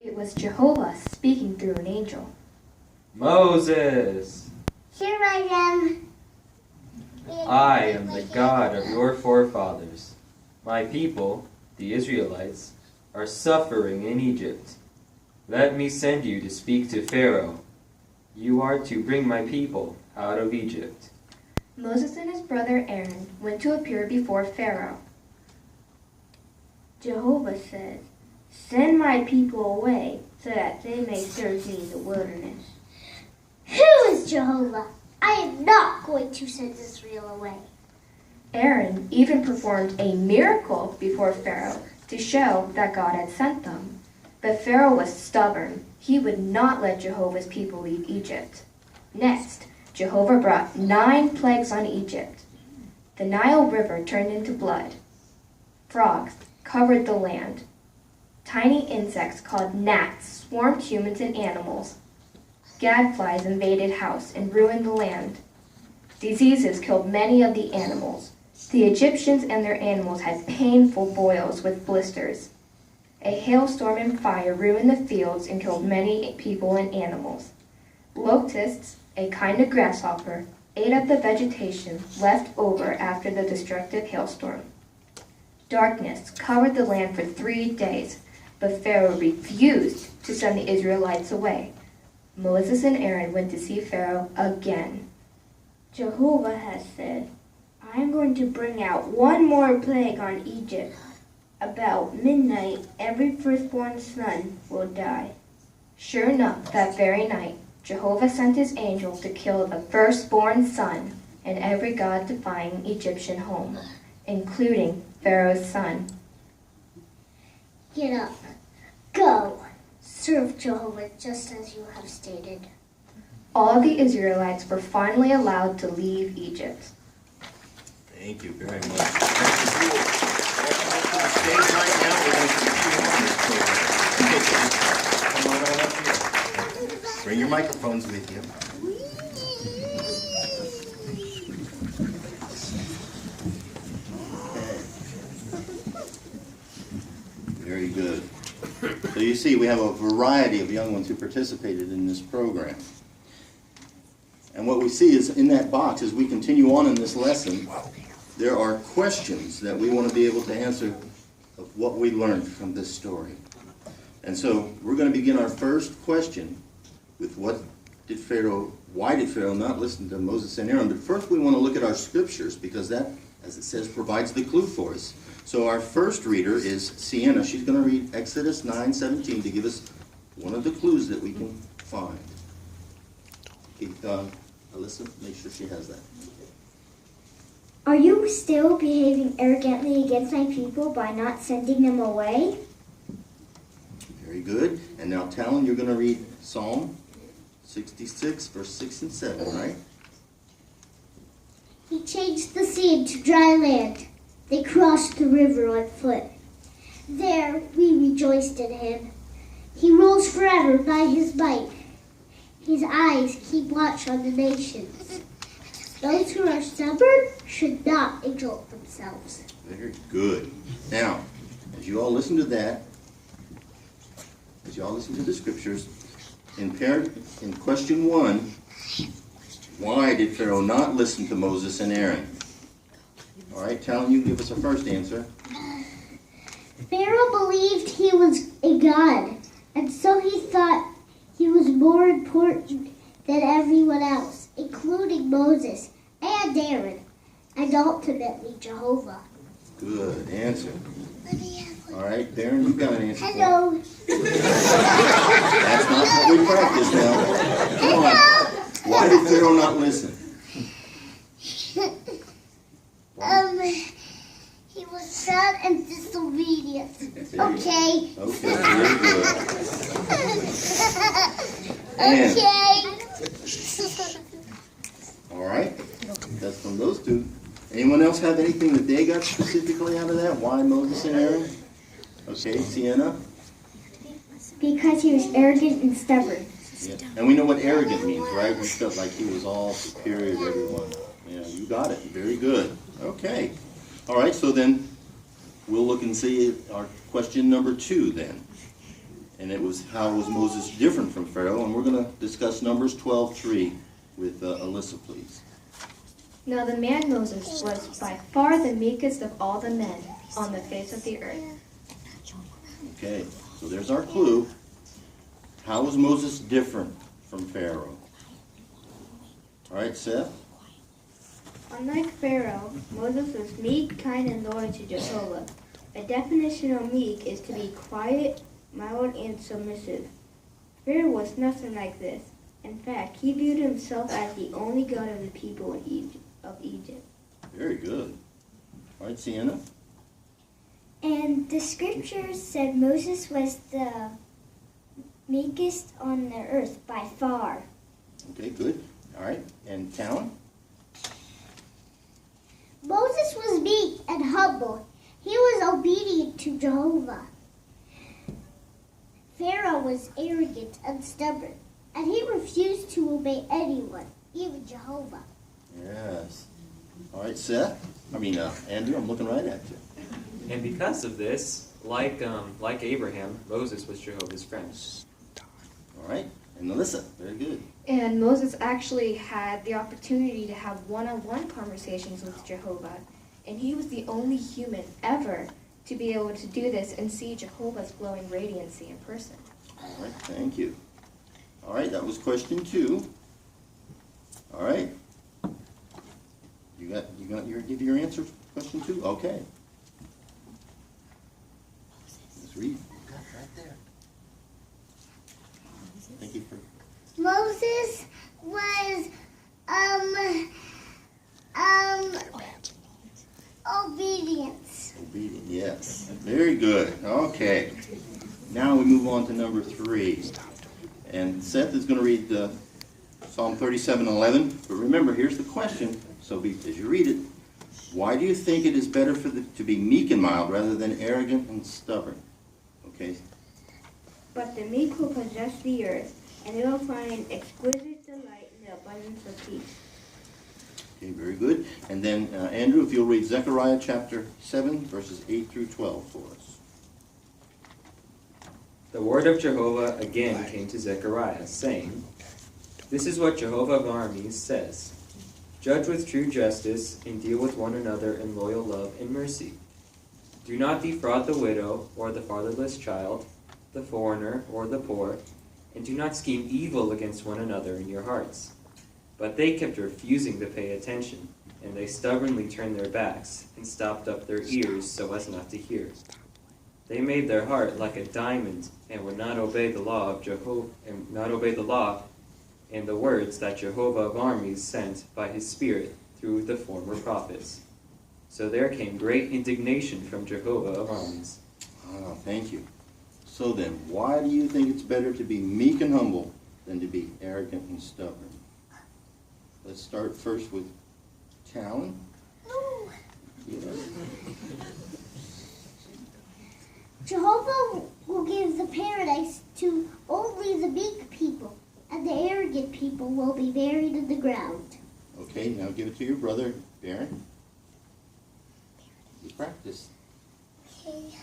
It was Jehovah speaking through an angel. Moses! Here I am. I am the God of your forefathers. My people, the Israelites, are suffering in Egypt. Let me send you to speak to Pharaoh. You are to bring my people out of Egypt. Moses and his brother Aaron went to appear before Pharaoh. Jehovah said, "Send my people away so that they may serve me in the wilderness." Who is Jehovah? I am not going to send Israel away. Aaron even performed a miracle before Pharaoh to show that God had sent them. But Pharaoh was stubborn. He would not let Jehovah's people leave Egypt. Next, Jehovah brought 9 plagues on Egypt. The Nile River turned into blood. Frogs covered the land. Tiny insects called gnats swarmed humans and animals. Gadflies invaded house and ruined the land. Diseases killed many of the animals. The Egyptians and their animals had painful boils with blisters. A hailstorm and fire ruined the fields and killed many people and animals. Locusts, a kind of grasshopper, ate up the vegetation left over after the destructive hailstorm. Darkness covered the land for 3 days, but Pharaoh refused to send the Israelites away. Moses and Aaron went to see Pharaoh again. "Jehovah has said, I am going to bring out 1 more plague on Egypt. About midnight, every firstborn son will die." Sure enough, that very night, Jehovah sent his angel to kill the firstborn son in every God-defying Egyptian home, including Pharaoh's son. Get up. Go. Serve Jehovah just as you have stated. All the Israelites were finally allowed to leave Egypt. Thank you very much. Stage right now, we're going to continue on this program. Come on up here. Bring your microphones with you. Very good. So you see, we have a variety of young ones who participated in this program. And what we see is in that box, as we continue on in this lesson, there are questions that we want to be able to answer of what we learned from this story. And so we're going to begin our first question with why did Pharaoh not listen to Moses and Aaron? But first we want to look at our scriptures, because that, as it says, provides the clue for us. So our first reader is Sienna. She's going to read Exodus 9:17 to give us one of the clues that we can find. Alyssa, make sure she has that. Are you still behaving arrogantly against my people by not sending them away? Very good. And now, Talon, you're going to read Psalm 66, verse 6 and 7, right? He changed the sea into dry land. They crossed the river on foot. There we rejoiced in him. He rules forever by his might. His eyes keep watch on the nations. Those who are stubborn should not exalt themselves. Very good. Now, as you all listen to that, as you all listen to the scriptures, in question 1, why did Pharaoh not listen to Moses and Aaron? All right, Talon, you give us a first answer. Pharaoh believed he was a god, and so he thought he was more important than everyone else, including Moses and Aaron, and ultimately Jehovah. Good answer. All right, Darren, you've got an answer. Hello. That's not what we practice now. Come on. Why did Pharaoh not listen? He was sad and disobedient. Okay. Okay, very good. Okay. All right, that's from those two. Anyone else have anything that they got specifically out of that? Why Moses and Aaron? Okay, Sienna? Because he was arrogant and stubborn. Yeah. And we know what arrogant means, right? He felt like he was all superior to everyone. Yeah, you got it. Very good. Okay. All right, so then we'll look and see our question number 2 then. And it was how was Moses different from Pharaoh? And we're going to discuss Numbers 12:3 with Alyssa, please. Now the man Moses was by far the meekest of all the men on the face of the earth. Okay, so there's our clue. How was Moses different from Pharaoh? All right, Seth? Unlike Pharaoh, Moses was meek, kind, and loyal to Jehovah. A definition of meek is to be quiet, mild, and submissive. Pharaoh was nothing like this. In fact, he viewed himself as the only god of the people of Egypt. Very good. All right, Sienna? And the scriptures said Moses was the meekest on the earth by far. Okay, good. All right, and Talon? Moses was meek and humble. He was obedient to Jehovah. Pharaoh was arrogant and stubborn, and he refused to obey anyone, even Jehovah. Yes. All right, Seth? Andrew, I'm looking right at you. And because of this, like Abraham, Moses was Jehovah's friend. All right, and Alyssa, very good. And Moses actually had the opportunity to have one-on-one conversations with Jehovah. And he was the only human ever to be able to do this and see Jehovah's glowing radiancy in person. All right, thank you. All right, that was question 2. All right. You got your answer for question 2? Okay. Let's read. Right there. Thank you for... Moses was obedience. Obedient, yes. Very good. Okay. Now we move on to number 3. And Seth is going to read Psalm 37:11. But remember, here's the question. So as you read it, why do you think it is better to be meek and mild rather than arrogant and stubborn? Okay. But the meek will possess the earth, and they will find exquisite delight in the abundance of peace. Okay, very good. And then, Andrew, if you'll read Zechariah chapter 7, verses 8 through 12 for us. The word of Jehovah again came to Zechariah, saying, "This is what Jehovah of armies says. Judge with true justice and deal with one another in loyal love and mercy. Do not defraud the widow or the fatherless child, the foreigner or the poor, and do not scheme evil against one another in your hearts." But they kept refusing to pay attention, and they stubbornly turned their backs and stopped up their ears so as not to hear. They made their heart like a diamond and would not obey the law of Jehovah, and not obey the law and the words that Jehovah of armies sent by his Spirit through the former prophets. So there came great indignation from Jehovah of armies. Ah, thank you. So then, why do you think it's better to be meek and humble than to be arrogant and stubborn? Let's start first with Talon. No. Yeah. Jehovah will give the paradise to only the meek people, and the arrogant people will be buried in the ground. Okay, now give it to your brother, Baron. You practice. Okay.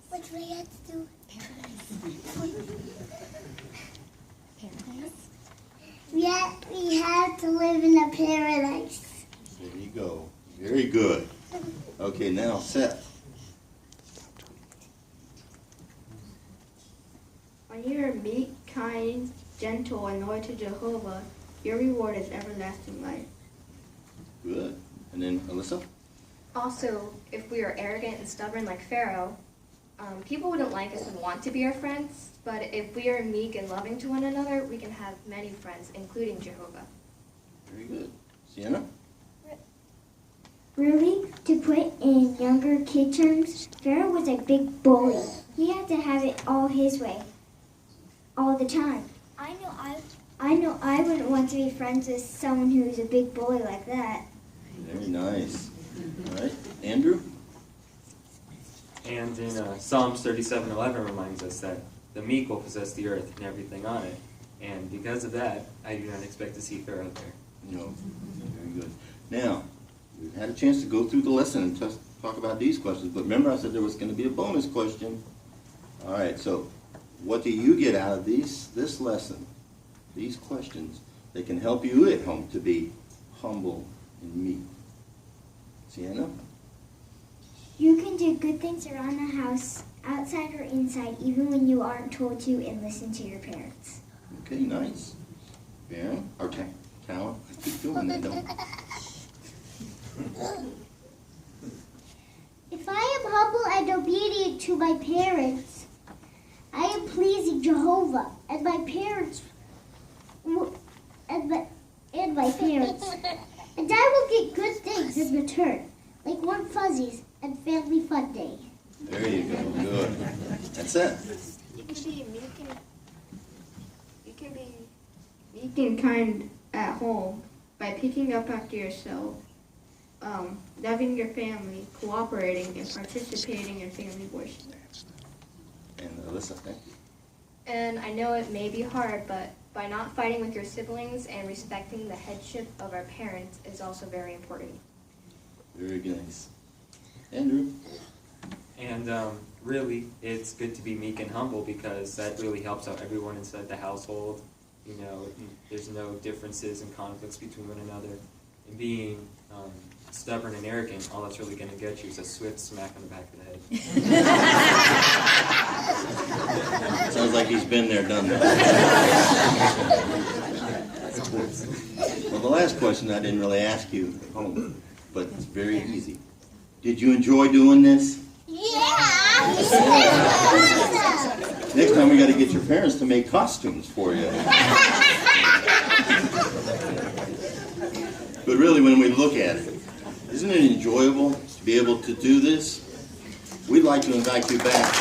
What do we have to do? Paradise. We have to live in a paradise. There you go. Very good. Okay, now Seth. When you are meek, kind, gentle, and loyal to Jehovah, your reward is everlasting life. Good. And then Alyssa? Also, if we are arrogant and stubborn like Pharaoh, people wouldn't like us and want to be our friends. But if we are meek and loving to one another, we can have many friends, including Jehovah. Very good. Sienna? Really, to put in younger kid terms, Pharaoh was a big bully. He had to have it all his way, all the time. I know I wouldn't want to be friends with someone who's a big bully like that. Very nice. All right. Andrew? And in Psalms 37:11 reminds us that the meek will possess the earth and everything on it. And because of that, I do not expect to see Pharaoh there. No. Very good. Now, we've had a chance to go through the lesson and talk about these questions. But remember I said there was going to be a bonus question. All right, so what do you get out of this lesson, these questions that can help you at home to be humble and meek? Sienna? You can do good things around the house, outside or inside, even when you aren't told to, and listen to your parents. Okay, nice. Baron? Or Talent? I keep doing that, don't I? If I am humble and obedient to my parents, I am pleasing Jehovah, and my parents, and I will get good things in return, like warm fuzzies and family fun day. There you go. Good. That's it. You can be meek and kind at home by picking up after yourself, loving your family, cooperating, and participating in family worship. And Alyssa, thank you. And I know it may be hard, but by not fighting with your siblings and respecting the headship of our parents is also very important. Very nice. Andrew? And really, it's good to be meek and humble because that really helps out everyone inside the household. You know, there's no differences and conflicts between one another. And being stubborn and arrogant, all that's really going to get you is a swift smack on the back of the head. Sounds like he's been there, done that. Well, the last question I didn't really ask you at home, but it's very easy. Did you enjoy doing this? Yeah! Next time we got to get your parents to make costumes for you. But really, when we look at it, isn't it enjoyable to be able to do this? We'd like to invite you back.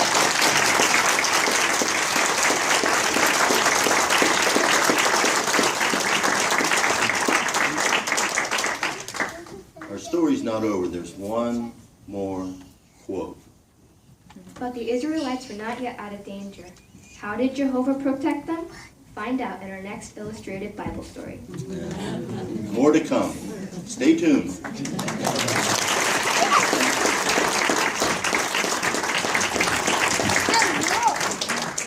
Our story's not over. There's one more quote. But the Israelites were not yet out of danger. How did Jehovah protect them? Find out in our next illustrated Bible story. More to come. Stay tuned.